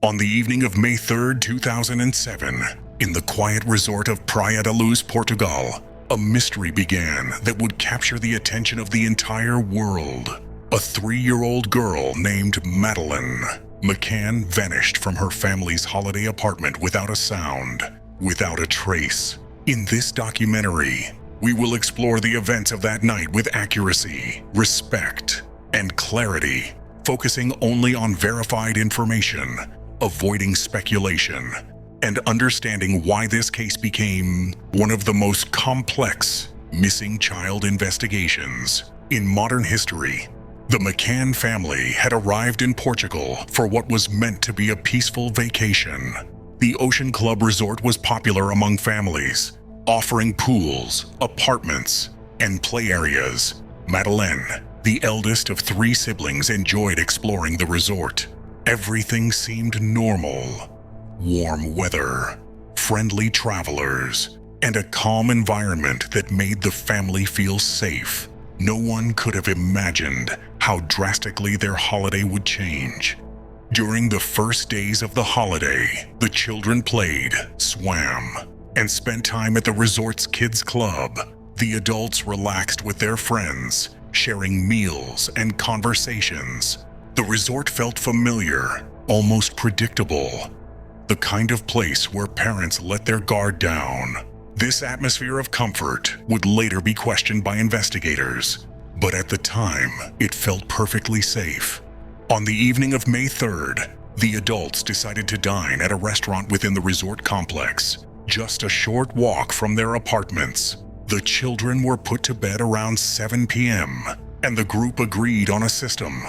On the evening of May 3rd, 2007, in the quiet resort of Praia da Luz, Portugal, a mystery began that would capture the attention of the entire world. A 3-year-old girl named Madeleine McCann vanished from her family's holiday apartment without a sound, without a trace. In this documentary, we will explore the events of that night with accuracy, respect, and clarity, focusing only on verified information, avoiding speculation, and understanding why this case became one of the most complex missing child investigations in modern history. The McCann family had arrived in Portugal for what was meant to be a peaceful vacation. The Ocean Club Resort was popular among families, offering pools, apartments, and play areas. Madeleine, the eldest of 3 siblings, enjoyed exploring the resort. Everything seemed normal. Warm weather, friendly travelers, and a calm environment that made the family feel safe. No one could have imagined how drastically their holiday would change. During the first days of the holiday, the children played, swam, and spent time at the resort's kids' club. The adults relaxed with their friends, sharing meals and conversations. The resort felt familiar, almost predictable. The kind of place where parents let their guard down. This atmosphere of comfort would later be questioned by investigators, but at the time, it felt perfectly safe. On the evening of May 3rd, the adults decided to dine at a restaurant within the resort complex, just a short walk from their apartments. The children were put to bed around 7 p.m., and the group agreed on a system.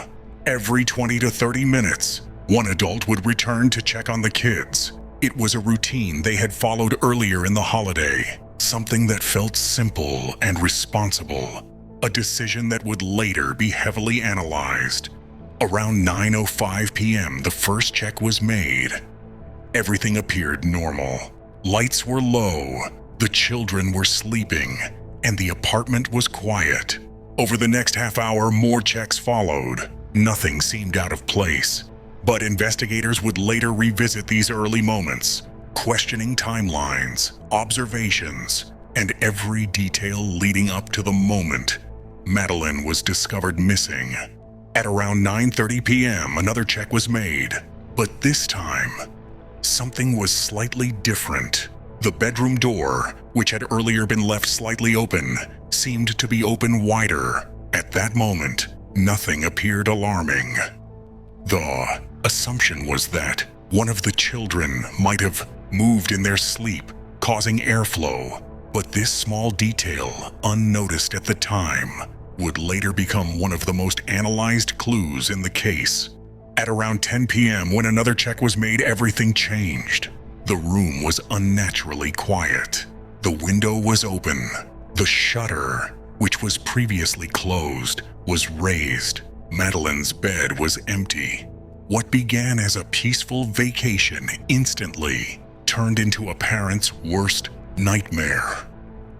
Every 20 to 30 minutes, one adult would return to check on the kids. It was a routine they had followed earlier in the holiday, something that felt simple and responsible, a decision that would later be heavily analyzed. Around 9:05 p.m., the first check was made. Everything appeared normal. Lights were low, the children were sleeping, and the apartment was quiet. Over the next half hour, more checks followed. Nothing seemed out of place. But investigators would later revisit these early moments, questioning timelines, observations, and every detail leading up to the moment Madeleine was discovered missing. At around 9:30 p.m., another check was made, but this time, something was slightly different. The bedroom door, which had earlier been left slightly open, seemed to be open wider. At that moment, nothing appeared alarming. The assumption was that one of the children might have moved in their sleep, causing airflow, but this small detail, unnoticed at the time, would later become one of the most analyzed clues in the case. At around 10 p.m., when another check was made, everything changed. The room was unnaturally quiet. The window was open. The shutter, which was previously closed, was raised. Madeleine's bed was empty. What began as a peaceful vacation instantly turned into a parent's worst nightmare.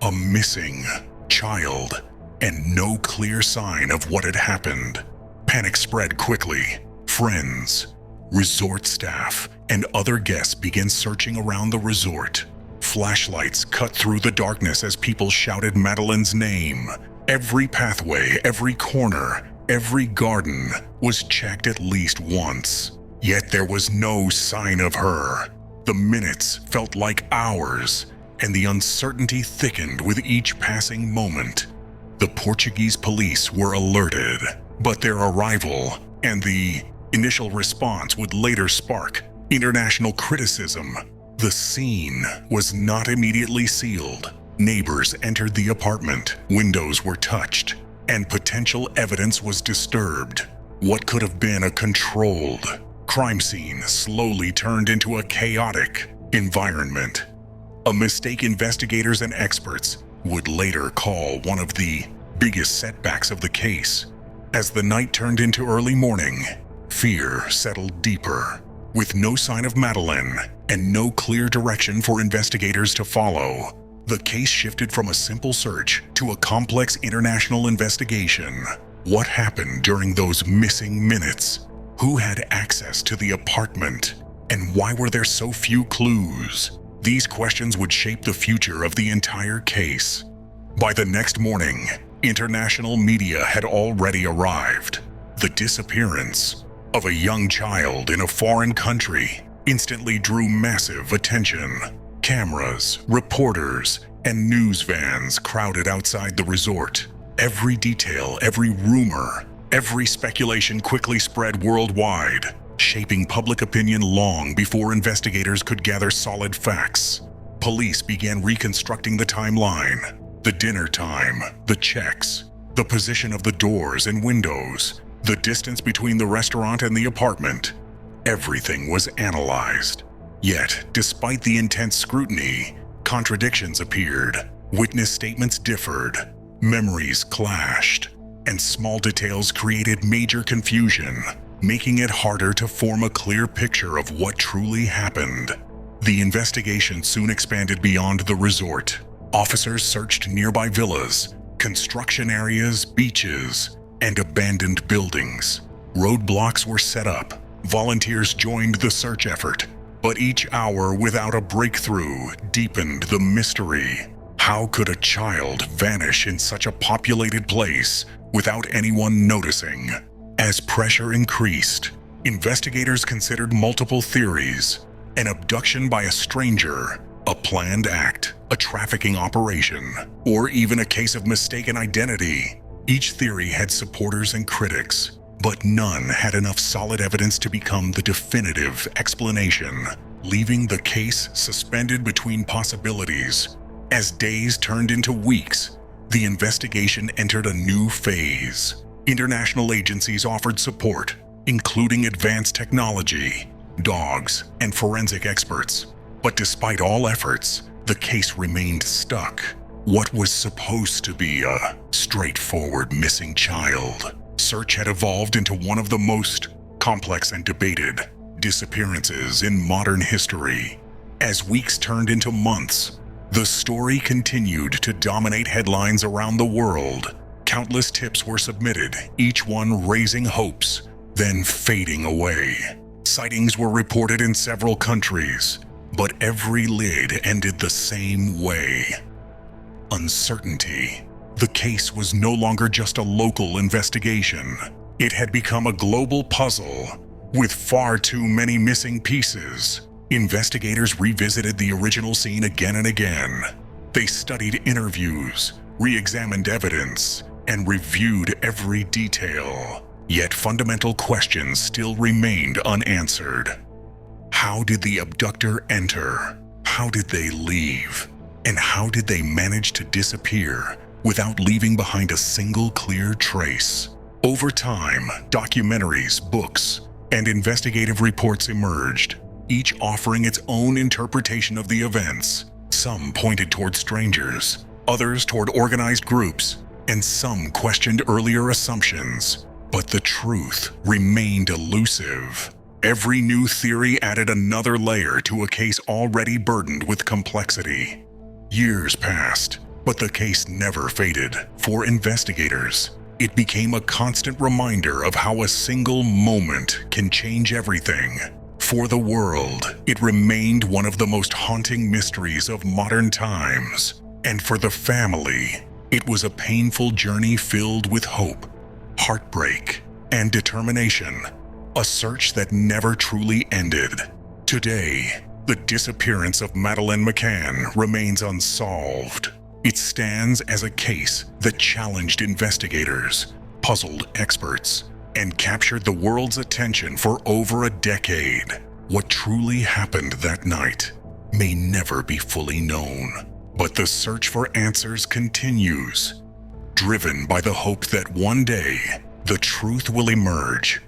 A missing child, and no clear sign of what had happened. Panic spread quickly. Friends, resort staff, and other guests began searching around the resort. Flashlights cut through the darkness as people shouted Madeleine's name. Every pathway, every corner, every garden was checked at least once. Yet there was no sign of her. The minutes felt like hours, and the uncertainty thickened with each passing moment. The Portuguese police were alerted, but their arrival and the initial response would later spark international criticism. The scene was not immediately sealed. Neighbors entered the apartment, windows were touched, and potential evidence was disturbed. What could have been a controlled crime scene slowly turned into a chaotic environment. A mistake investigators and experts would later call one of the biggest setbacks of the case. As the night turned into early morning, fear settled deeper. With no sign of Madeleine and no clear direction for investigators to follow, the case shifted from a simple search to a complex international investigation. What happened during those missing minutes? Who had access to the apartment? And why were there so few clues? These questions would shape the future of the entire case. By the next morning, international media had already arrived. The disappearance of a young child in a foreign country instantly drew massive attention. Cameras, reporters, and news vans crowded outside the resort. Every detail, every rumor, every speculation quickly spread worldwide, shaping public opinion long before investigators could gather solid facts. Police began reconstructing the timeline. The dinner time, the checks, the position of the doors and windows, the distance between the restaurant and the apartment. Everything was analyzed. Yet, despite the intense scrutiny, contradictions appeared. Witness statements differed. Memories clashed. And small details created major confusion, making it harder to form a clear picture of what truly happened. The investigation soon expanded beyond the resort. Officers searched nearby villas, construction areas, beaches, and abandoned buildings. Roadblocks were set up. Volunteers joined the search effort, but each hour without a breakthrough deepened the mystery. How could a child vanish in such a populated place without anyone noticing? As pressure increased, investigators considered multiple theories: an abduction by a stranger, a planned act, a trafficking operation, or even a case of mistaken identity. Each theory had supporters and critics, but none had enough solid evidence to become the definitive explanation, leaving the case suspended between possibilities. As days turned into weeks, the investigation entered a new phase. International agencies offered support, including advanced technology, dogs, and forensic experts. But despite all efforts, the case remained stuck. What was supposed to be a straightforward missing child, search had evolved into one of the most complex and debated disappearances in modern history. As weeks turned into months, the story continued to dominate headlines around the world. Countless tips were submitted, each one raising hopes, then fading away. Sightings were reported in several countries, but every lid ended the same way: uncertainty. The case was no longer just a local investigation. It had become a global puzzle, with far too many missing pieces. Investigators revisited the original scene again and again. They studied interviews, re-examined evidence, and reviewed every detail. Yet fundamental questions still remained unanswered. How did the abductor enter? How did they leave? And how did they manage to disappear without leaving behind a single clear trace? Over time, documentaries, books, and investigative reports emerged, each offering its own interpretation of the events. Some pointed toward strangers, others toward organized groups, and some questioned earlier assumptions. But the truth remained elusive. Every new theory added another layer to a case already burdened with complexity. Years passed, but the case never faded. For investigators, it became a constant reminder of how a single moment can change everything. For the world, it remained one of the most haunting mysteries of modern times. And for the family, it was a painful journey filled with hope, heartbreak, and determination. A search that never truly ended. Today, the disappearance of Madeleine McCann remains unsolved. It stands as a case that challenged investigators, puzzled experts, and captured the world's attention for over a decade. What truly happened that night may never be fully known, but the search for answers continues, driven by the hope that one day the truth will emerge